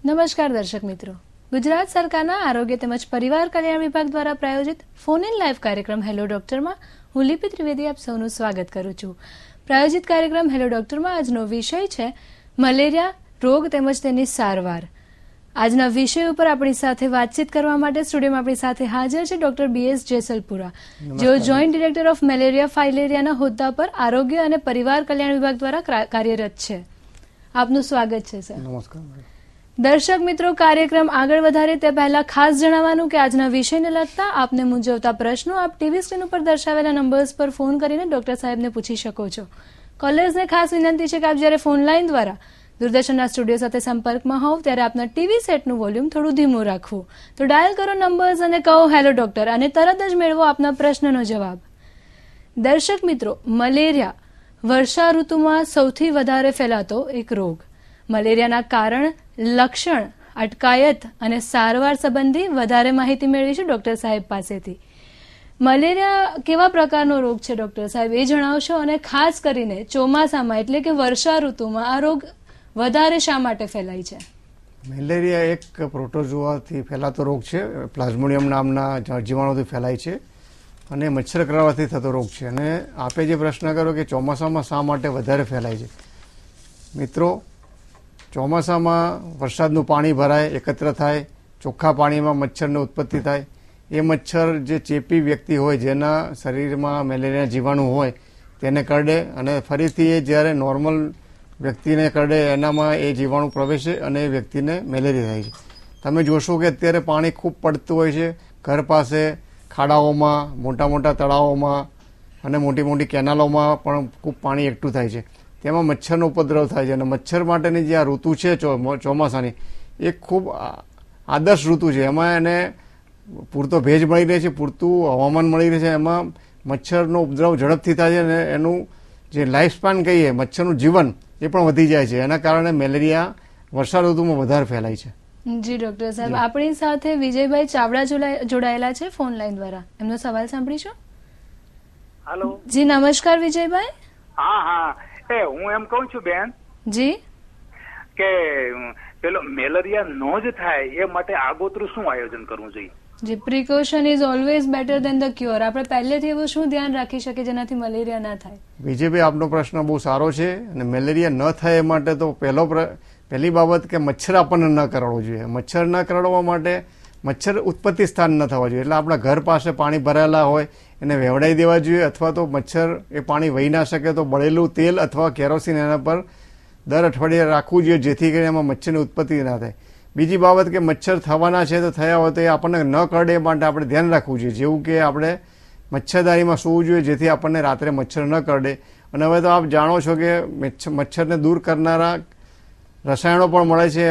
નમસ્કાર દર્શક મિત્રો, ગુજરાત સરકારના આરોગ્ય તેમજ પરિવાર કલ્યાણ વિભાગ દ્વારા પ્રાયોજિત ફોન ઇન લાઈવ કાર્યક્રમ હેલો ડોક્ટરમાં હું લિપિ ત્રિવેદી આપ સૌનું સ્વાગત કરું છું. પ્રાયોજિત કાર્યક્રમ હેલો ડોક્ટરમાં આજનો વિષય છે મલેરિયા રોગ તેમજ તેની સારવાર. આજના વિષય ઉપર આપણી સાથે વાતચીત કરવા માટે સ્ટુડિયોમાં આપણી સાથે હાજર છે ડોક્ટર BS જેસલપુરા, જેઓ જોઈન્ટ ડિરેક્ટર ઓફ મેલેરિયા ફાઇલેરિયાના હોદ્દા પર આરોગ્ય અને પરિવાર કલ્યાણ વિભાગ દ્વારા કાર્યરત છે. આપનું સ્વાગત છે સર. નમસ્કાર. દર્શક મિત્રો, કાર્યક્રમ આગળ વધારે તે પહેલા ખાસ જણાવવાનું કે આજના વિષયને લગતા આપને મૂંઝવતા પ્રશ્નો આપ ટીવી સ્ક્રીન ઉપર દર્શાવેલા નંબર્સ પર ફોન કરીને ડોક્ટર સાહેબને પૂછી શકો છો. કોલર્સને ખાસ વિનંતી છે કે આપ જ્યારે ફોન લાઈન દ્વારા દૂરદર્શનના સ્ટુડિયો સાથે સંપર્કમાં હોવ ત્યારે આપના ટીવી સેટનું વોલ્યુમ થોડું ધીમું રાખવું. તો ડાયલ કરો નંબર્સ અને કહો હેલો ડોક્ટર અને તરત જ મેળવો આપના પ્રશ્નનો જવાબ. દર્શક મિત્રો, મલેરિયા વર્ષા ઋતુમાં સૌથી વધારે ફેલાતો એક રોગ. મલેરિયાના કારણ, લક્ષણ, અટકાયત અને સારવાર સંબંધી વધારે માહિતી મેળવીશું ડોક્ટર સાહેબ પાસેથી. મલેરિયા કેવા પ્રકારનો રોગ છે ડોક્ટર સાહેબ એ જણાવશો, અને ખાસ કરીને ચોમાસામાં એટલે કે વર્ષા ઋતુમાં આ રોગ વધારે શા માટે ફેલાય છે? મેલેરિયા એક પ્રોટોઝોઆથી ફેલાતો રોગ છે. પ્લાઝ્મોડિયમ નામના જીવાણુથી ફેલાય છે અને મચ્છર કરડવાથી થતો રોગ છે. અને આપે જે પ્રશ્ન કર્યો કે ચોમાસામાં શા માટે વધારે ફેલાય છે, મિત્રો, ચોમાસામાં વરસાદનું પાણી ભરાય, એકત્ર થાય, ચોખ્ખા પાણીમાં મચ્છરની ઉત્પત્તિ થાય. એ મચ્છર જે ચેપી વ્યક્તિ હોય, જેના શરીરમાં મેલેરિયા જીવાણુ હોય, તેને કરડે અને ફરીથી એ જ્યારે નોર્મલ વ્યક્તિને કરડે એનામાં એ જીવાણુ પ્રવેશે અને એ વ્યક્તિને મેલેરિયા થાય છે. તમે જોશો કે અત્યારે પાણી ખૂબ પડતું હોય છે. ઘર પાસે ખાડાઓમાં, મોટા મોટા તળાવોમાં અને મોટી મોટી કેનાલોમાં પણ ખૂબ પાણી એકઠું થાય છે. તેમાં મચ્છરનો ઉપદ્રવ થાય છે. અને મચ્છર માટેની જે આ ઋતુ છે ચોમાસાની, એ ખૂબ આદર્શ ઋતુ છે. એમાં એને પૂરતો ભેજ મળી રહે છે, પૂરતું હવામાન મળી રહે છે. એમાં મચ્છરનો ઉપદ્રવ ઝડપથી થાય છે અને એનું જે લાઈફ સ્પાન કહીએ, મચ્છરનું જીવન, એ પણ વધી જાય છે. એના કારણે મેલેરિયા વર્ષા ઋતુમાં વધારે ફેલાય છે. જી ડોક્ટર સાહેબ, આપણી સાથે વિજયભાઈ ચાવડા જોડાયેલા છે ફોન લાઈન દ્વારા. એમનો સવાલ સાંભળીશું. હેલો જી નમસ્કાર વિજયભાઈ. હા હા, હું એમ કહું છું બેન જી કે પેલો મેલેરિયા નો જ થાય એ માટે આગોતરું શું આયોજન કરવું જોઈએ? જી, precaution is always better than the cure. આપણે પહેલેથી એવું શું ધ્યાન રાખી શકીએ જેનાથી મલેરિયા ના થાય? વિજયભાઈ, આપનો પ્રશ્ન બહુ સારો છે. અને મેલેરિયા ન થાય એ માટે તો પહેલી બાબત કે મચ્છર આપણને ન કરડવો જોઈએ. મચ્છર ન કરડવા માટે મચ્છર ઉત્પત્તિ સ્થાન ન થવા જોઈએ. એટલે આપણા ઘર પાસે પાણી ભરાયેલા હોય એને વેવડાવી દેવા જોઈએ, અથવા તો મચ્છર એ પાણી વહી ના શકે તો બળેલું તેલ અથવા કેરોસીન એના પર દર અઠવાડિયે રાખવું જોઈએ, જેથી કરીને એમાં મચ્છરની ઉત્પત્તિ ના થાય. બીજી બાબત કે મચ્છર થવાના છે તો થયા હોય તો એ આપણને ન કરડે એ માટે આપણે ધ્યાન રાખવું જોઈએ. જેવું કે આપણે મચ્છરદાનીમાં સૂવું જોઈએ, જેથી આપણને રાત્રે મચ્છર ન કરડે. અને હવે તો આપ જાણો છો કે મચ્છરને દૂર કરનારા રસાયણો પણ મળે છે,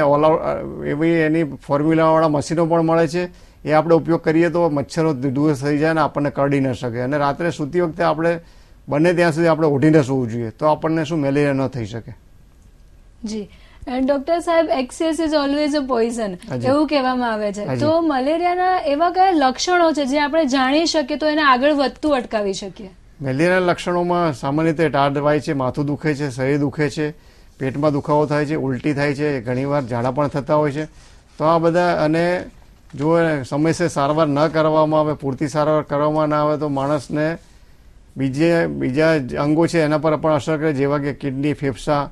એવી એની ફોર્મ્યુલાવાળા મશીનો પણ મળે છે. એ આપણે ઉપયોગ કરીએ તો મચ્છરો દૂર થઈ જાય ને આપણને કરડી ન શકે. અને રાત્રે સૂતી વખતે આપણે બને ત્યાં સુધી આપણે ઓઢીને સૂવું જોઈએ, તો આપણને શું મેલેરિયા ન થઈ શકે. જી ડોક્ટર સાહેબ, access is always a poison એવું કહેવામાં આવે છે. તો મલેરિયાના એવા કયા લક્ષણો છે જે આપણે જાણી શકીએ તો એને આગળ વધતું અટકાવી શકીએ? મેલેરિયાના લક્ષણોમાં સામાન્ય રીતે ટાઢ વાય છે, માથું દુખે છે, શરીર દુખે છે, પેટમાં દુખાવો થાય છે, ઉલટી થાય છે, ઘણીવાર ઝાડા પણ થતા હોય છે. તો આ બધા, અને જો સમયસર સારવાર ન કરવામાં આવે, પૂરતી સારવાર કરવામાં ના આવે તો માણસને બીજા અંગો છે એના પર પણ અસર કરે, જેવા કે કિડની, ફેફસા,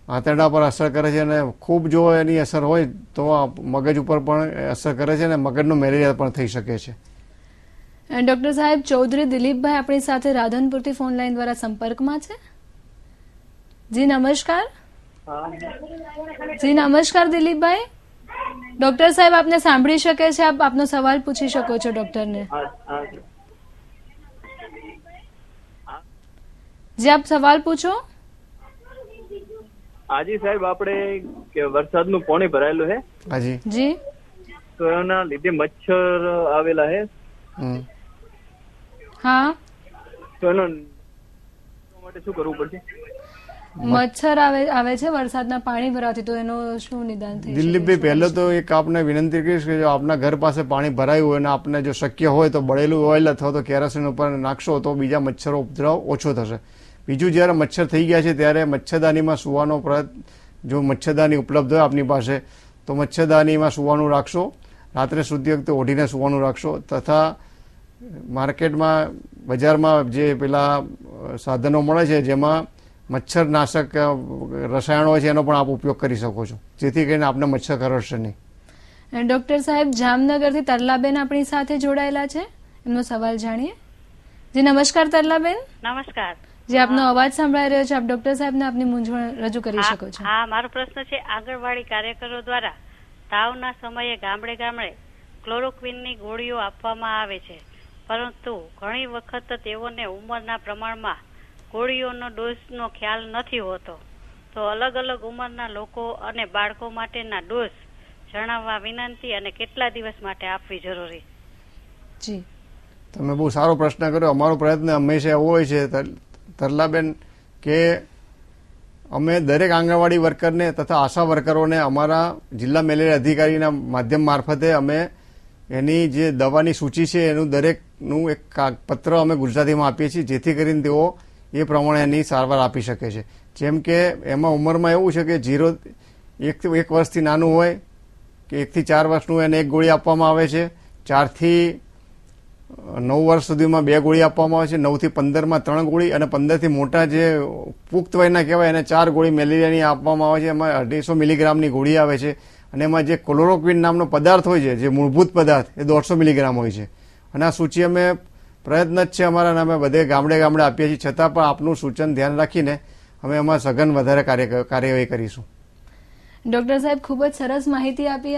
આંતરડા પર અસર કરે છે. અને ખૂબ જો એની અસર હોય તો મગજ ઉપર પણ અસર કરે છે અને મગજનો મેલેરિયા પણ થઈ શકે છે. ડોક્ટર સાહેબ, ચૌધરી દિલીપભાઈ આપણી સાથે રાધનપુરથી ફોન લાઈન દ્વારા સંપર્કમાં છે. જી નમસ્કાર. જી નમસ્કાર દિલીપભાઈ. ડોક્ટર સાહેબ આપને સાંભળી શકે છે, આપ આપનો સવાલ પૂછી શકો છો ડોક્ટરને. જી આપ સવાલ પૂછો. હાજી સાહેબ, આપણે કે વરસાદનું પાણી ભરાયેલું છે. હાજી જી. તો એના લીધે મચ્છર આવેલા છે. હા, તો એનો માટે શું કરવું પડશે? મચ્છર આવે છે વરસાદના પાણી ભરાવાથી, તો એનું શું નિદાન થઈ શકે? દિલીપભાઈ, પહેલો તો એક આપને વિનંતી કરીશ કે જો આપના ઘર પાસે પાણી ભરાયું હોય અને આપને જો શક્ય હોય તો બળેલું ઓઇલ અથવા તો કેરોસીન ઉપર નાખશો તો બીજા મચ્છરો ઉપદ્રવ ઓછો થશે. બીજું, જ્યારે મચ્છર થઈ ગયા છે ત્યારે મચ્છરદાનીમાં સૂવાનો પ્રયત્ન, જો મચ્છરદાની ઉપલબ્ધ હોય આપની પાસે તો મચ્છરદાનીમાં સૂવાનું રાખશો, રાત્રે સૂતી વખતે ઓઢીને સૂવાનું રાખશો, તથા માર્કેટમાં બજારમાં જે પેલા સાધનો મળે છે જેમાં મચ્છરનાશક રસાયણો હોય છે એનો પણ આપ ઉપયોગ કરી શકો છો, જેથી કરીને આપને મચ્છર કરડશે નહીં. ડોક્ટર સાહેબ જામનગરથી તરલાબેન આપણી સાથે જોડાયેલા છે, એમનો સવાલ જાણીએ. જી નમસ્કાર તરલાબેન. નમસ્કાર. જે આપનો અવાજ સંભળાઈ રહ્યો છે, આપ ડોક્ટર સાહેબને આપની મૂંઝવણ રજૂ કરી શકો છો. હા, મારો પ્રશ્ન છે, આંગણવાડી કાર્યકરો દ્વારા તાવના સમયે ગામડે ગામડે ક્લોરોક્વિનની ગોળીઓ આપવામાં આવે છે, પરંતુ ઘણી વખત તેઓને ઉંમરના પ્રમાણમાં ગોળીઓનો ડોઝનો ખ્યાલ નથી હોતો. તો અલગ અલગ ઉંમરના લોકો અને બાળકો માટેના ડોઝ જણાવવા વિનંતી અને કેટલા દિવસ માટે આપવી જરૂરી? જી, તમે બહુ સારો પ્રશ્ન કર્યો. અમારો પ્રયત્ન હંમેશા એવો હોય છે તરલાબેન કે અમે દરેક આંગણવાડી વર્કરને તથા આશા વર્કરોને અમારા જિલ્લા મેલેરિયા અધિકારીના માધ્યમ મારફતે અમે એની જે દવાની સૂચિ છે એનું દરેકનું એક પત્ર અમે ગુજરાતીમાં આપીએ છીએ, જેથી કરીને તેઓ એ પ્રમાણે એની સારવાર આપી શકે છે. જેમ કે એમાં ઉંમરમાં એવું છે કે 1 વર્ષથી નાનું હોય કે 1 થી 4 વર્ષનું એને 1 ગોળી આપવામાં આવે છે, 4 થી 9 વર્ષ સુધીમાં 2 ગોળી આપવામાં આવે છે, 9 થી 15માં 3 ગોળી, અને 15 થી મોટા જે પુખ્ત વયના કહેવાય એને 4 ગોળી મેલેરિયાની આપવામાં આવે છે. એમાં 250 મિલીગ્રામની ગોળી આવે છે, અને એમાં જે ક્લોરોક્વિન નામનો પદાર્થ હોય છે, જે મૂળભૂત પદાર્થ, એ 150 મિલીગ્રામ હોય છે. અને આ સૂચિ અમે પ્રયત્ન જ છે અમારા, અમે બધે ગામડે ગામડે આપીએ છીએ, છતાં પણ આપનું સૂચન ધ્યાન રાખીને અમે એમાં સઘન વધારે કાર્યવાહી કરીશું. ડોક્ટર સાહેબ ખૂબ જ સરસ માહિતી આપી.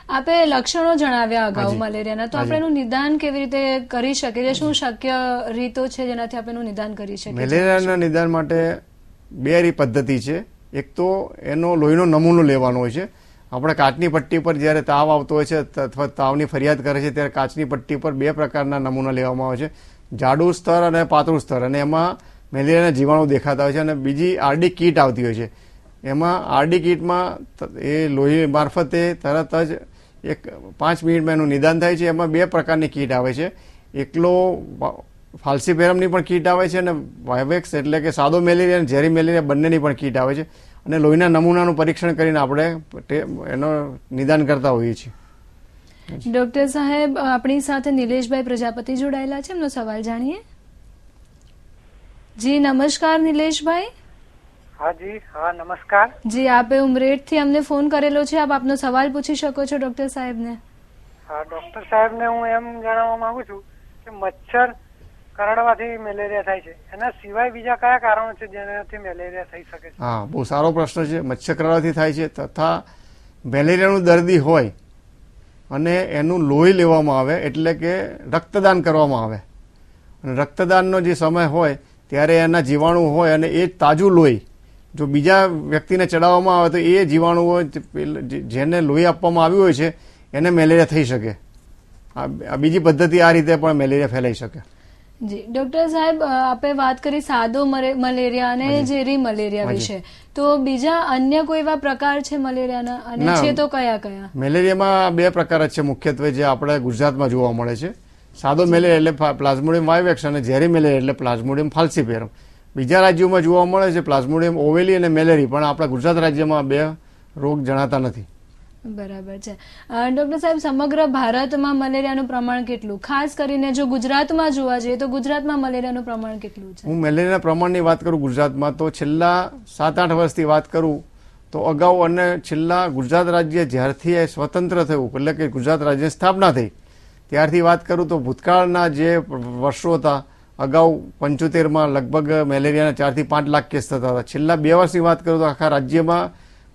આપે લક્ષણો જણાવ્યા અગાઉ મલેરિયાના, તો આપણે એનું નિદાન કેવી રીતે કરી શકીએ? શું શક્ય રીતો છે જેનાથી આપણે એનું નિદાન કરી શકીએ? મેલેરિયાના નિદાન માટે 2 પદ્ધતિ છે. એક તો એનો લોહીનો નમૂનો લેવાનો હોય છે. આપણે કાચની પટ્ટી પર જ્યારે તાવ આવતો હોય છે અથવા તાવની ફરિયાદ કરે છે ત્યારે કાચની પટ્ટી પર 2 પ્રકારના નમૂના લેવામાં આવે છે, જાડું સ્તર અને પાતળું સ્તર, અને એમાં મેલેરિયાના જીવાણુ દેખાતા હોય છે. અને બીજી આરડી કીટ આવતી હોય છે. એમાં આરડી કીટમાં એ લોહી મારફતે તરત જ 5 મિનિટમાં એનું નિદાન થાય છે. એમાં 2 પ્રકારની કીટ આવે છે. એકલો ફાલ્સીફેરમની પણ કીટ આવે છે, અને વાયવેક્સ એટલે કે સાદો મેલેરિયા અને ઝેરી મેલેરિયા બંનેની પણ કીટ આવે છે. અને લોહીના નમૂનાનું પરીક્ષણ કરીને આપણે એનો નિદાન કરતા હોઈએ છીએ. ડોક્ટર સાહેબ આપણી સાથે નિલેશભાઈ પ્રજાપતિ જોડાયેલા છે, એમનો સવાલ જાણીએ. જી નમસ્કાર નિલેશભાઈ. હા જી, હા નમસ્કાર. જી, આપે ઉમરેઠથી અમને ફોન કરેલો છે, આપ આપનો સવાલ પૂછી શકો છો ડોક્ટર સાહેબને. હા, ડોક્ટર સાહેબને હું એમ જણાવવા માંગુ છું કે મચ્છર કરડવાથી મેલેરિયા થાય છે, એના સિવાય બીજા કયા કારણો છે જેનાથી મેલેરિયા થઈ શકે છે? હા, બહુ સારો પ્રશ્ન છે. મચ્છર કરડવાથી થાય છે, તથા મેલેરિયાનું દર્દી હોય અને એનું લોહી લેવામાં આવે એટલે કે રક્તદાન કરવામાં આવે, અને રક્તદાનનો જે સમય હોય ત્યારે એના જીવાણુ હોય, અને એ તાજું લોહી જો બીજા વ્યક્તિને ચડાવવામાં આવે તો એ જીવાણુઓ જેને લોહી આપવામાં આવ્યું હોય છે એને મેલેરિયા થઈ શકે. આ બીજી પદ્ધતિ, આ રીતે પણ મેલેરિયા ફેલાઈ શકે. જી ડોક્ટર સાહેબ, આપે વાત કરી સાદો મલેરિયા અને ઝેરી મલેરિયા વિશે, તો બીજા અન્ય કોઈ એવા પ્રકાર છે મલેરિયાના, અને છે તો કયા કયા? મેલેરિયામાં 2 પ્રકાર જ છે મુખ્યત્વે, જે આપણે ગુજરાતમાં જોવા મળે છે. સાદો મેલેરિયા એટલે પ્લાઝ્મોડિયમ વાયવેક્સ, અને ઝેરી મેલેરિયા એટલે પ્લાઝ્મોડિયમ ફાલ્સીફેરમ. બીજા રાજ્યોમાં જોવા મળે છે પ્લાઝ્મોડિયમ ઓવેલી અને મેલેરી, પણ આપણા ગુજરાત રાજ્યમાં 2 રોગ જણાતા નથી. બરાબર છે. ડોક્ટર સાહેબ, સમગ્ર ભારતમાં મલેરિયાનું પ્રમાણ કેટલું, ખાસ કરીને જો ગુજરાતમાં જોવા જઈએ તો ગુજરાતમાં મલેરિયાનું પ્રમાણ કેટલું છે? હું મેલેરિયાના પ્રમાણની વાત કરું ગુજરાતમાં, તો છેલ્લા 7-8 વર્ષથી વાત કરું તો અગાઉ અને છેલ્લા ગુજરાત રાજ્ય જ્યારથી સ્વતંત્ર થયું, એટલે કે ગુજરાત રાજ્યની સ્થાપના થઈ ત્યારથી વાત કરું તો ભૂતકાળના જે વર્ષો હતા, અગાઉ 75માં લગભગ મેલેરિયાના 4 થી 5 લાખ કેસ થતા હતા. છેલ્લા 2 વર્ષની વાત કરું તો આખા રાજ્યમાં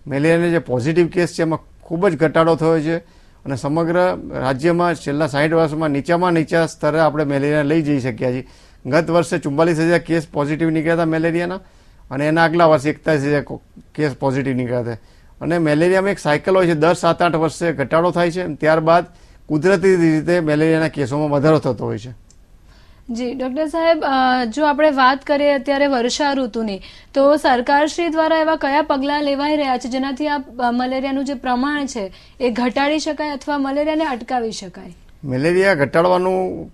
મેલેરિયાના જે પોઝિટિવ કેસ છે એમાં ખૂબ જ ઘટાડો થયો છે, અને સમગ્ર રાજ્યમાં છેલ્લા 60 વર્ષમાં નીચામાં નીચા સ્તરે આપણે મેલેરિયા લઈ જઈ શક્યા છીએ. ગત વર્ષે 44,000 કેસ પોઝિટિવ નીકળ્યા હતા મેલેરિયાના, અને એના આગલા વર્ષે 41,000 કેસ પોઝિટિવ નીકળ્યા હતા. અને મેલેરિયામાં એક સાયકલ હોય છે, દર 7-8 વર્ષે ઘટાડો થાય છે, ત્યારબાદ કુદરતી રીતે મેલેરિયાના કેસોમાં વધારો થતો હોય છે. જી ડોક્ટર સાહેબ, જો આપણે વાત કરીએ અત્યારે વર્ષા ઋતુની, તો સરકારશ્રી દ્વારા એવા કયા પગલાં લેવાઈ રહ્યા છે જેનાથી આ મલેરિયાનું જે પ્રમાણ છે એ ઘટાડી શકાય અથવા મલેરિયાને અટકાવી શકાય? મેલેરિયા ઘટાડવાનું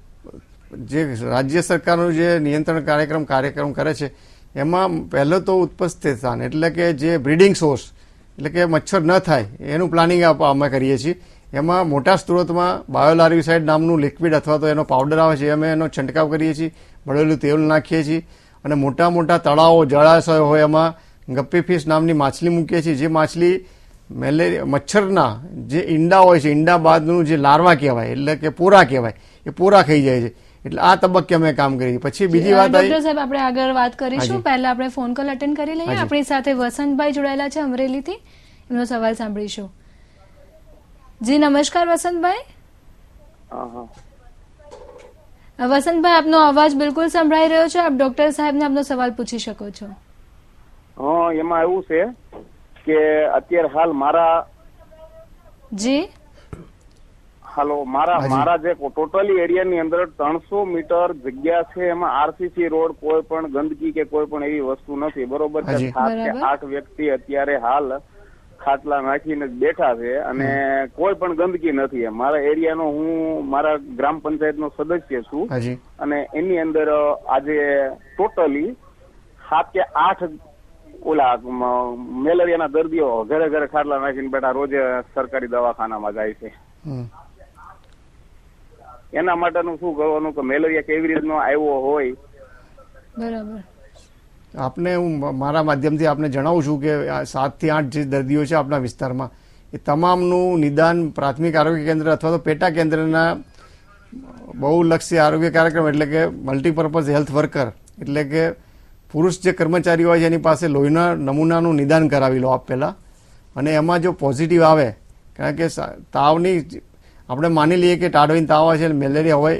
જે રાજ્ય સરકારનું જે નિયંત્રણ કાર્યક્રમ કરે છે એમાં પહેલો તો ઉત્પત્તિ સ્થાન એટલે કે જે બ્રીડિંગ સોર્સ, એટલે કે મચ્છર ન થાય એનું પ્લાનિંગ અમે કરીએ છીએ. એમાં મોટા સ્ત્રોતમાં બાયોલાર્વિસાઇડ નામનું લિક્વિડ અથવા તો એનો પાવડર આવે છે, અમે એનો છંટકાવ કરીએ છીએ, બળેલું તેલ નાખીએ છીએ અને મોટા મોટા તળાવો જળાશયો હોય એમાં ગપ્પી ફિશ નામની માછલી મૂકીએ છીએ. જે માછલી મચ્છરના જે ઈંડા હોય છે, ઈંડા બાદનું જે લાર્વા કહેવાય એટલે કે પોરા કહેવાય, એ પોરા ખાઈ જાય છે. એટલે આ તબક્કે અમે કામ કરીએ. પછી બીજી વાત આવી, ડોક્ટર સાહેબ આપણે આગળ વાત કરીશું. પહેલા આપણે ફોન કોલ અટેન્ડ કરી લઈએ. આપણી સાથે વસંતભાઈ જોડાયેલા છે અમરેલીથી, એમનો સવાલ સાંભળીશું. જી નમસ્કાર વસંતભાઈ. વસંતભાઈ આપનો અવાજ બિલકુલ સંભળાઈ રહ્યો છે. આપ ડોક્ટર સાહેબને આપનો સવાલ પૂછી શકો છો. એમાં એવું છે કે અત્યારે હાલ મારા જે ટોટલી એરિયાની અંદર 300 મીટર જગ્યા છે, એમાં આરસીસી રોડ કોઈ પણ ગંદકી કે કોઈ પણ એવી વસ્તુ નથી. બરોબર છે. 7 કે 8 વ્યક્તિ અત્યારે હાલ ખાટલા નાખીને બેઠા છે અને કોઈ પણ ગંદકી નથી. મારા એરિયાનો હું મારા ગ્રામ પંચાયતનો સદસ્ય છું અને એની અંદર આજે ટોટલી 7 કે 8 ઓલા મેલેરિયાના દર્દીઓ ઘરે ઘરે ખાટલા નાખીને બેઠા રોજ સરકારી દવાખાનામાં જાય છે. એના માટેનું શું કરવાનું કે મેલેરિયા કેવી રીતનો આવ્યો હોય. બરાબર. આપને હું મારા માધ્યમથી આપને જણાવું છું કે 7 થી 8 જે દર્દીઓ છે આપણા વિસ્તારમાં, એ તમામનું નિદાન પ્રાથમિક આરોગ્ય કેન્દ્ર અથવા તો પેટા કેન્દ્રના બહુલક્ષી આરોગ્ય કાર્યક્રમ એટલે કે મલ્ટીપર્પઝ હેલ્થ વર્કર એટલે કે પુરુષ જે કર્મચારીઓ હોય છે એની પાસે લોહીના નમૂનાનું નિદાન કરાવી લો આપ પહેલાં. અને એમાં જો પોઝિટિવ આવે, કારણ કે તાવની આપણે માની લઈએ કે ટાઢવીને તાવ આવે છે અને મેલેરિયા હોય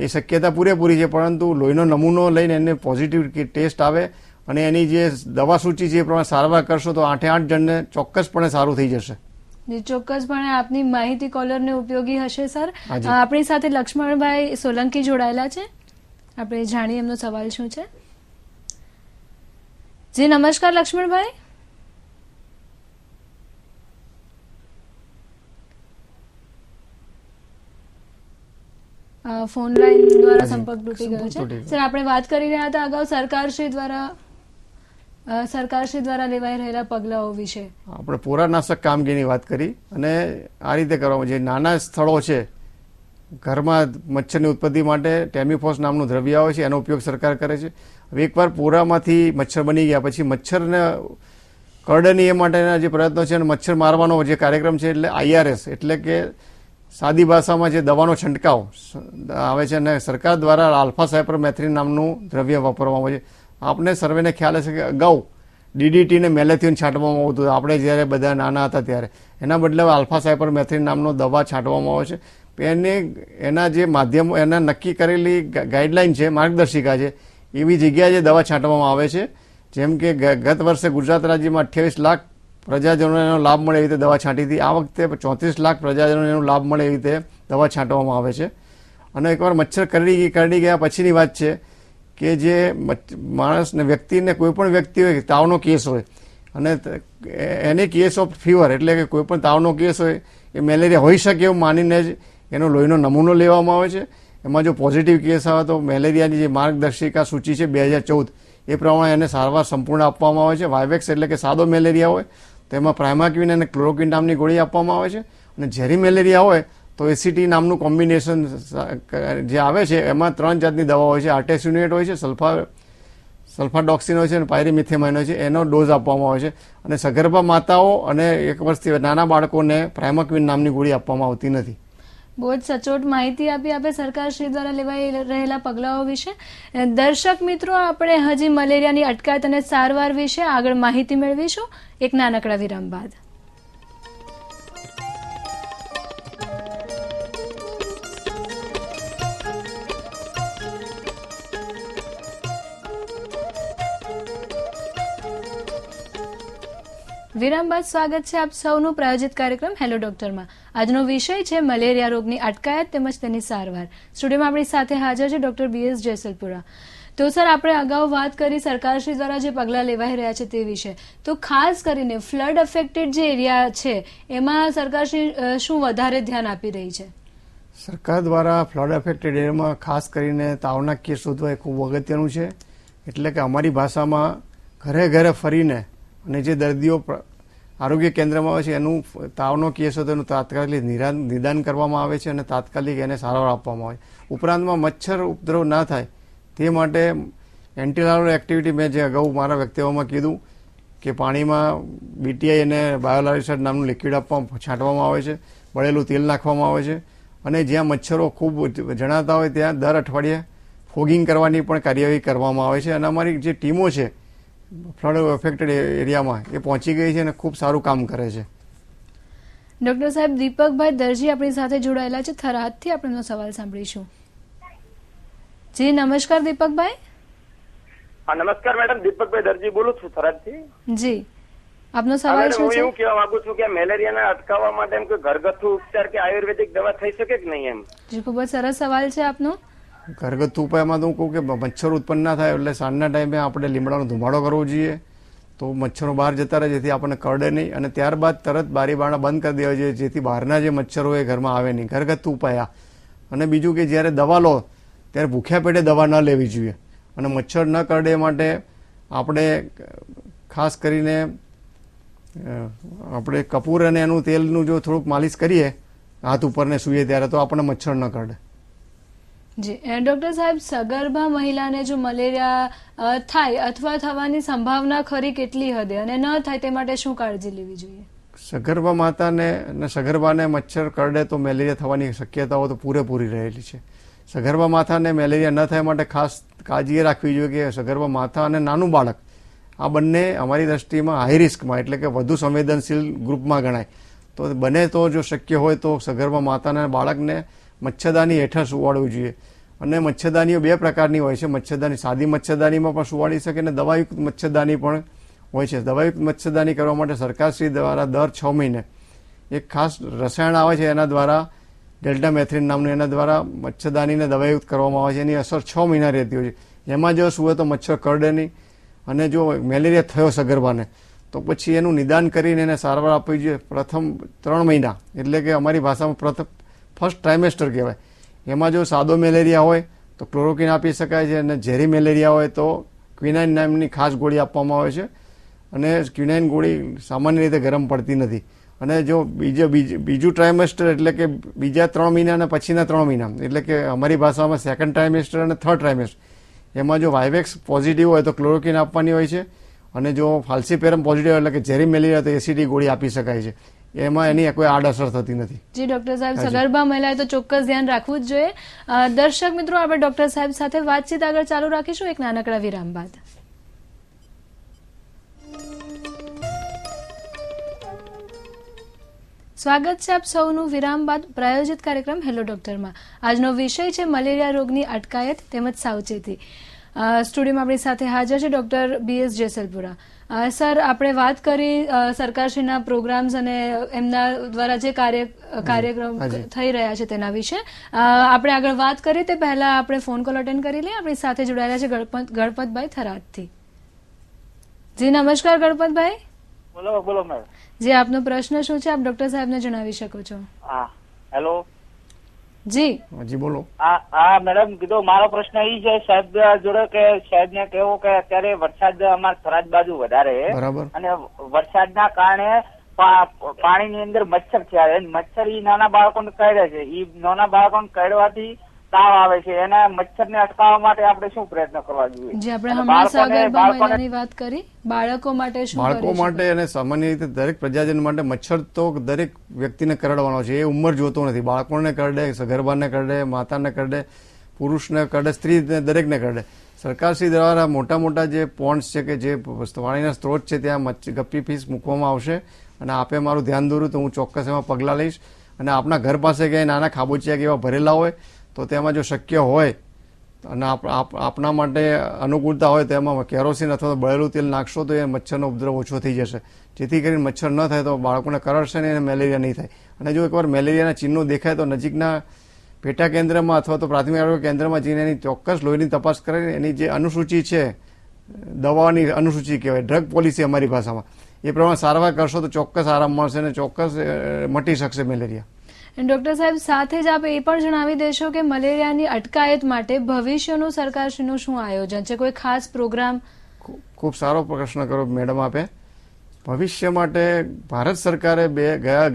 એ શક્યતા પૂરેપૂરી છે, પરંતુ લોહીનો નમૂનો લઈને એને પોઝિટિવ ટેસ્ટ આવે અને એની જે દવા સૂચિ છે એ પ્રમાણે સારવાર કરશો તો 8 જણને ચોક્કસપણે સારું થઈ જશે. ચોક્કસપણે આપની માહિતી કોલરને ઉપયોગી હશે સર. આપણી સાથે લક્ષ્મણભાઈ સોલંકી જોડાયેલા છે, આપણે જાણીએ એમનો સવાલ શું છે. જી નમસ્કાર લક્ષ્મણભાઈ. ફોન લાઈન દ્વારા સંપર્ક તૂટી ગયો છે. સર આપણે વાત કરી રહ્યા હતા અગાઉ સરકારશ્રી દ્વારા લેવાઈ રહેલા પગલાઓ વિશે. આપણે પોરાનાશક કામગીરીની વાત કરી અને આ રીતે કરવામાં જે નાના સ્થળો છે ઘરમાં મચ્છરની ઉત્પત્તિ માટે ટેમીફોસ નામનું દ્રવ્ય આવે છે, એનો ઉપયોગ સરકાર કરે છે. હવે એકવાર પોરામાંથી મચ્છર બની ગયા પછી મચ્છરને કરડે નહીં એ માટેના જે પ્રયત્નો છે અને મચ્છર મારવાનો જે કાર્યક્રમ છે એટલે IRS એટલે કે સાદી ભાષામાં જે દવાનો છંટકાવ આવે છે અને સરકાર દ્વારા આલ્ફા સાયપરમેથ્રિન નામનું દ્રવ્ય વાપરવામાં આવે છે. આપને સર્વેને ખ્યાલ હશે કે અગાઉ DDT ને મેલેથિયોન છાંટવામાં આવતું હતું આપણે જ્યારે બધા નાના હતા ત્યારે. એના બદલે આલ્ફા સાયપરમેથ્રિન નામનો દવા છાંટવામાં આવે છે. એના જે માધ્યમો એના નક્કી કરેલી ગાઈડલાઈન છે, માર્ગદર્શિકા છે, એવી જગ્યાએ જે દવા છાંટવામાં આવે છે. જેમ કે ગત વર્ષે ગુજરાત રાજ્યમાં 28 લાખ પ્રજાજનોને એનો લાભ મળે એવી રીતે દવા છાંટી હતી. આ વખતે 34 લાખ પ્રજાજનોને એનો લાભ મળે એવી રીતે દવા છાંટવામાં આવે છે. અને એકવાર મચ્છર કરડી ગયા પછીની વાત છે કે જે માણસને વ્યક્તિને કોઈ પણ વ્યક્તિ હોય તાવનો કેસ હોય અને એને કેસ ઓફ ફીવર એટલે કે કોઈ પણ તાવનો કેસ હોય એ મેલેરિયા હોઈ શકે એવું માનીને જ એનો લોહીનો નમૂનો લેવામાં આવે છે. એમાં જો પોઝિટિવ કેસ આવે તો મેલેરિયાની જે માર્ગદર્શિકા સૂચિ છે 2014 એ પ્રમાણે એને સારવાર સંપૂર્ણ આપવામાં આવે છે. વાયવેક્સ એટલે કે સાદો મેલેરિયા હોય તો એમાં પ્રાઇમાક્વિન અને ક્લોરોક્વિન નામની ગોળી આપવામાં આવે છે. અને ઝેરી મેલેરિયા હોય તો એસીટી નામનું કોમ્બિનેશન જે આવે છે એમાં 3 જાતની દવા હોય છે. આર્ટેસ્યુનેટ હોય છે, સલ્ફાડોક્સિન હોય છે અને પાયરીમિથેમાઇન હોય છે. એનો ડોઝ આપવામાં આવે છે. અને સગર્ભા માતાઓ અને 1 વર્ષથી નાના બાળકોને પ્રાઇમાક્વિન નામની ગોળી આપવામાં આવતી નથી. બહુ જ સચોટ માહિતી આપી આપે સરકારશ્રી દ્વારા લેવાઈ રહેલા પગલાઓ વિશે. દર્શક મિત્રો, આપણે હજી મલેરિયાની અટકાયત અને સારવાર વિશે આગળ માહિતી મેળવીશું એક નાનકડા વિરામ બાદ. વિરામ બાદ સ્વાગત છે આપ સૌનું પ્રાયોજિત કાર્યક્રમ હેલો ડોક્ટરમાં. આજનો વિષય છે મલેરિયા રોગની અટકાયત તેમજ તેની સારવાર. સ્ટુડિયોમાં આપણી સાથે હાજર છે ડોક્ટર BS જેસલપુરા. તો સર આપણે અગાઉ વાત કરી સરકારશ્રી દ્વારા જે પગલાં લેવાઈ રહ્યા છે તે વિશે. તો ખાસ કરીને ફ્લડ અફેક્ટેડ જે એરિયા છે એમાં સરકારશ્રી શું વધારે ધ્યાન આપી રહી છે? સરકાર દ્વારા ફ્લડ અફેક્ટેડ એરિયામાં ખાસ કરીને તાવના કેસ શોધવા એ ખૂબ અગત્યનું છે. એટલે કે અમારી ભાષામાં ઘરે ઘરે ફરીને અને જે દર્દીઓ આરોગ્ય કેન્દ્રમાં આવે છે એનું તાવનો કેસ હોય તો એનું તાત્કાલિક નિદાન કરવામાં આવે છે અને તાત્કાલિક એને સારવાર આપવામાં આવે છે. ઉપરાંતમાં મચ્છર ઉપદ્રવ ના થાય તે માટે એન્ટીલાર્વલ એક્ટિવિટી મેં જે અગાઉ મારા વક્તવ્યમાં કીધું કે પાણીમાં બીટીઆઈ અને બાયોલારિસાઇડ નામનું લિક્વિડ છાંટવામાં આવે છે, બળેલું તેલ નાખવામાં આવે છે અને જ્યાં મચ્છરો ખૂબ જણાતા હોય ત્યાં દર અઠવાડિયે ફોગિંગ કરવાની પણ કાર્યવાહી કરવામાં આવે છે. અને અમારી જે ટીમો છે ફ્લડ અફેક્ટેડ એરિયામાં એ પહોંચી ગઈ છે અને ખૂબ સારું કામ કરે છે. ડોક્ટર સાહેબ દીપકભાઈ દરજી આપણી સાથે જોડાયેલા છે થરાદથી, આપણે સવાલ સાંભળીશું. જી નમસ્કાર દીપકભાઈ. હા નમસ્કાર મેડમ, દીપકભાઈ દરજી બોલું છું થરાદથી. જી આપનો સવાલ શું હું છે? એવું કહેવા માંગુ છું કે મેલેરિયાને અટકાવવા માટે એમ કોઈ ઘરગથ્થુ ઉપચાર કે આયુર્વેદિક દવા થઈ શકે કે નહીં એમ? જી ખૂબ જ સરસ સવાલ છે આપનો. ઘરગથ્થુ ઉપાયમાં તો હું કહું કે મચ્છર ઉત્પન્ન ના થાય એટલે સાંજના ટાઈમે આપણે લીમડાનો ધુમાડો કરવો જોઈએ તો મચ્છરો બહાર જતા રહે, જેથી આપણને કરડે નહીં. અને ત્યારબાદ તરત બારી બારણા બંધ કરી દેવા જોઈએ જેથી બહારના જે મચ્છરો એ ઘરમાં આવે નહીં. ઘરગથ્થુ ઉપાય. અને બીજું કે જ્યારે દવા લો ત્યારે ભૂખ્યા પેટે દવા ન લેવી જોઈએ અને મચ્છર ન કરડે માટે આપણે ખાસ કરીને આપણે કપૂર અને એનું તેલનું જો થોડુંક માલિશ કરીએ હાથ ઉપર ને સૂઈએ ત્યારે તો આપણને મચ્છર ન કરડે. જી ડોક્ટર સાહેબ, સગર્ભા મહિલાને જો મલેરિયા થાય અથવા થવાની સંભાવના ખરી કેટલી હદે અને ન થાય તે માટે શું કાળજી લેવી જોઈએ? સગર્ભા માતાને અને સગર્ભાને મચ્છર કરડે તો મેલેરિયા થવાની શક્યતાઓ તો પૂરેપૂરી રહેલી છે. સગર્ભા માતાને મેલેરિયા ન થાય માટે ખાસ કાળજી રાખવી જોઈએ કે સગર્ભા માતા અને નાનું બાળક આ બંને અમારી દ્રષ્ટિમાં હાઈ રિસ્કમાં એટલે કે વધુ સંવેદનશીલ ગ્રુપમાં ગણાય. તો બને તો જો શક્ય હોય તો સગર્ભા માતાના બાળકને મચ્છરદાની હેઠળ સુવાડવું જોઈએ. અને મચ્છરદાનીઓ બે પ્રકારની હોય છે. મચ્છરદાની સાદી મચ્છરદાનીમાં પણ સુવાડી શકે અને દવાયુક્ત મચ્છરદાની પણ હોય છે. દવાયુક્ત મચ્છરદાની કરવા માટે સરકારશ્રી દ્વારા દર 6 મહિને એક ખાસ રસાયણ આવે છે એના દ્વારા ડેલ્ટામેથ્રિન નામનું એના દ્વારા મચ્છરદાનીને દવાયુક્ત કરવામાં આવે છે. એની અસર 6 મહિના રહેતી હોય છે. એમાં જો સુવે તો મચ્છર કરડે નહીં. અને જો મેલેરિયા થયો સગર્ભાને તો પછી એનું નિદાન કરીને એને સારવાર આપવી જોઈએ. પ્રથમ 3 મહિના એટલે કે અમારી ભાષામાં ફર્સ્ટ ટ્રાઇમેસ્ટર કહેવાય. એમાં જો સાદો મેલેરિયા હોય તો ક્લોરોક્વિન આપી શકાય છે અને ઝેરી મેલેરિયા હોય તો ક્વિનાઇન નામની ખાસ ગોળી આપવામાં આવે છે. અને ક્વિનાઇન ગોળી સામાન્ય રીતે ગરમ પડતી નથી. અને જો બીજું ટ્રાઇમેસ્ટર એટલે કે બીજા 3 મહિના અને પછીના 3 મહિના એટલે કે અમારી ભાષામાં સેકન્ડ ટ્રાઇમેસ્ટર અને થર્ડ ટ્રાઇમેસ્ટર એમાં જો વાઇવેક્સ પોઝિટિવ હોય તો ક્લોરોક્વિન આપવાની હોય છે. અને જો ફાલ્સીપેરમ પોઝિટિવ એટલે કે ઝેરી મેલેરિયા તો એસીટી ગોળી આપી શકાય છે. એમાં એની કોઈ આડઅસર થતી નથી. જી ડોક્ટર સાહેબ, સગર્ભા મહિલાએ તો ચોક્કસ ધ્યાન રાખવું જ જોઈએ. દર્શક મિત્રો, આપણે ડોક્ટર સાહેબ સાથે વાતચીત આગળ ચાલુ રાખીશું એક નાનકડા વિરામ બાદ. સ્વાગત છે આપ સૌનું વિરામ બાદ પ્રાયોજિત કાર્યક્રમ હેલો ડોક્ટરમાં. આજનો વિષય છે મલેરિયા રોગની અટકાયત તેમજ સાવચેતી. સ્ટુડિયોમાં આપણી સાથે હાજર છે ડોક્ટર BS જેસલપુરા. સર, આપણે વાત કરી સરકારશ્રીના પ્રોગ્રામ્સ અને એમના દ્વારા જે કાર્યક્રમ થઈ રહ્યા છે તેના વિશે. આપણે આગળ વાત કરી તે પહેલા આપણે ફોન કોલ અટેન્ડ કરી લઈએ. આપણી સાથે જોડાયેલા છે ગણપતભાઈ થરાદથી. જી નમસ્કાર ગણપતભાઈ. બોલો બોલો મેડમ. જી આપનો પ્રશ્ન શું છે, આપ ડોક્ટર સાહેબને જણાવી શકો છો. હા હેલો. જી જી બોલો. હા મેડમ, કીધું મારો પ્રશ્ન એ છે સાહેબ જોડે કે સાહેબ ને કેવું કે અત્યારે વરસાદ અમારા થરાદ બાજુ વધારે બરાબર અને વરસાદના કારણે પાણીની અંદર મચ્છર થયા. મચ્છર ઈ નાના બાળકોને કરડે છે. ઈ નાના બાળકોને કરડવાથી તાવ આવે છે. એના મચ્છરને અટકાવવા માટે આપણે શું પ્રયત્ન કરવા જોઈએ? જે આપણે હમણાં સગર્ભા મહિલાની વાત કરી, બાળકો માટે શું બાળકો માટે અને સામાન્ય રીતે દરેક પ્રજાજન માટે મચ્છર તો દરેક વ્યક્તિને કરડવાનો છે. એ ઉંમર જોતો નથી. બાળકોને કરડે, સગર્ભાને કરડે, માતાને કરડે, પુરુષને કરડે, સ્ત્રીને દરેકને કરડે. સરકારશ્રી દ્વારા મોટા મોટા જે પોન્ડ્સ છે કે જે પાણીના સ્ત્રોત છે ત્યાં ગપ્પી ફીસ મૂકવામાં આવશે. અને આપે મારું ધ્યાન દોર્યું તો હું ચોક્કસ એમાં પગલાં લઈશ. અને આપના ઘર પાસે ક્યાંય નાના ખાબોચિયા કે એવા ભરેલા હોય તો તેમાં જો શક્ય હોય અને આપના માટે અનુકૂળતા હોય તો એમાં કેરોસીન અથવા તો બળેલું તેલ નાખશો તો એ મચ્છરનો ઉપદ્રવ ઓછો થઈ જશે. જેથી કરીને મચ્છર ન થાય તો બાળકોને કરડશે નહીં અને મેલેરિયા નહીં થાય. અને જો એકવાર મેલેરિયાના ચિહ્નો દેખાય તો નજીકના પેટા કેન્દ્રમાં અથવા તો પ્રાથમિક આરોગ્ય કેન્દ્રમાં જઈને એની ચોક્કસ લોહીની તપાસ કરીને એની જે અનુસૂચિ છે, દવાની અનુસૂચિ કહેવાય, ડ્રગ પોલિસી અમારી ભાષામાં, એ પ્રમાણે સારવાર કરશો તો ચોક્કસ આરામ મળશે અને ચોક્કસ મટી શકશે મેલેરિયા. ડોક્ટર સાહેબ, સાથે જ આપ એ પણ જણાવી દેશો કે મલેરિયાની અટકાયત માટે ભવિષ્યનું સરકારશ્રીનું શું આયોજન છે? કોઈ ખાસ પ્રોગ્રામ? ખૂબ સારો પ્રશ્ન કરો મેડમ આપે. ભવિષ્ય માટે ભારત સરકારે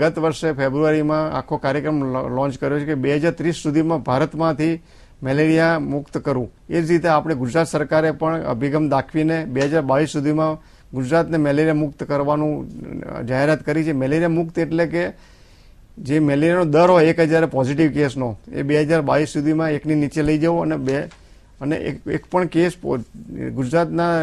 ગત વર્ષે ફેબ્રુઆરીમાં આખો કાર્યક્રમ લોન્ચ કર્યો છે કે 2030 સુધીમાં ભારતમાંથી મેલેરિયા મુક્ત કરવું. એ જ રીતે આપણે ગુજરાત સરકારે પણ અભિગમ દાખવીને 2022 સુધીમાં ગુજરાતને મેલેરિયા મુક્ત કરવાનું જાહેરાત કરી છે. મેલેરિયા મુક્ત એટલે કે જે મેલેરિયાનો દર હોય 1000 પોઝિટિવ કેસનો એ 2022 સુધીમાં 1ની નીચે લઈ જવો અને એક પણ કેસ ગુજરાતના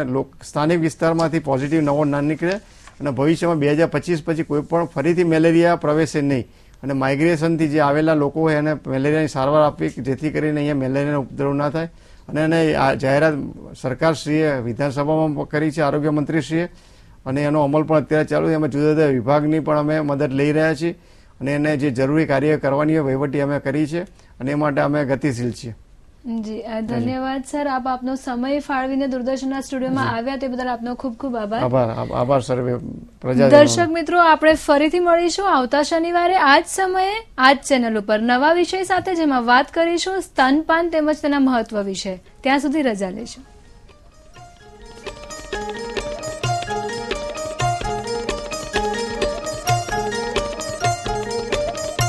સ્થાનિક વિસ્તારમાંથી પોઝિટિવ નવો ના નીકળે અને ભવિષ્યમાં 2025 પછી કોઈ પણ ફરીથી મેલેરિયા પ્રવેશે નહીં અને માઇગ્રેશનથી જે આવેલા લોકો હોય એને મેલેરિયાની સારવાર આપવી જેથી કરીને અહીંયા મેલેરિયાનો ઉપદ્રવ ના થાય. અને એને આ જાહેરાત સરકારશ્રીએ વિધાનસભામાં કરી છે, આરોગ્ય મંત્રીશ્રીએ, અને એનો અમલ પણ અત્યારે ચાલુ છે. એમાં જુદા જુદા વિભાગની પણ અમે મદદ લઈ રહ્યા છીએ અને એને જે જરૂરી કાર્ય કરવાની હોય વહીવટી અમે કરી છે અને એ માટે અમે ગતિશીલ છીએ. જી ધન્યવાદ સર, આપ આપનો સમય ફાળવીને દૂરદર્શનના સ્ટુડિયોમાં આવ્યા તે બદલ આપનો ખૂબ ખૂબ આભાર. આભાર સર્વે પ્રજા. દર્શક મિત્રો, આપણે ફરીથી મળીશું આવતા શનિવારે આ જ સમયે આ જ ચેનલ ઉપર નવા વિષય સાથે, જેમાં વાત કરીશું સ્તનપાન તેમજ તેના મહત્વ વિશે. ત્યાં સુધી રજા લેશું.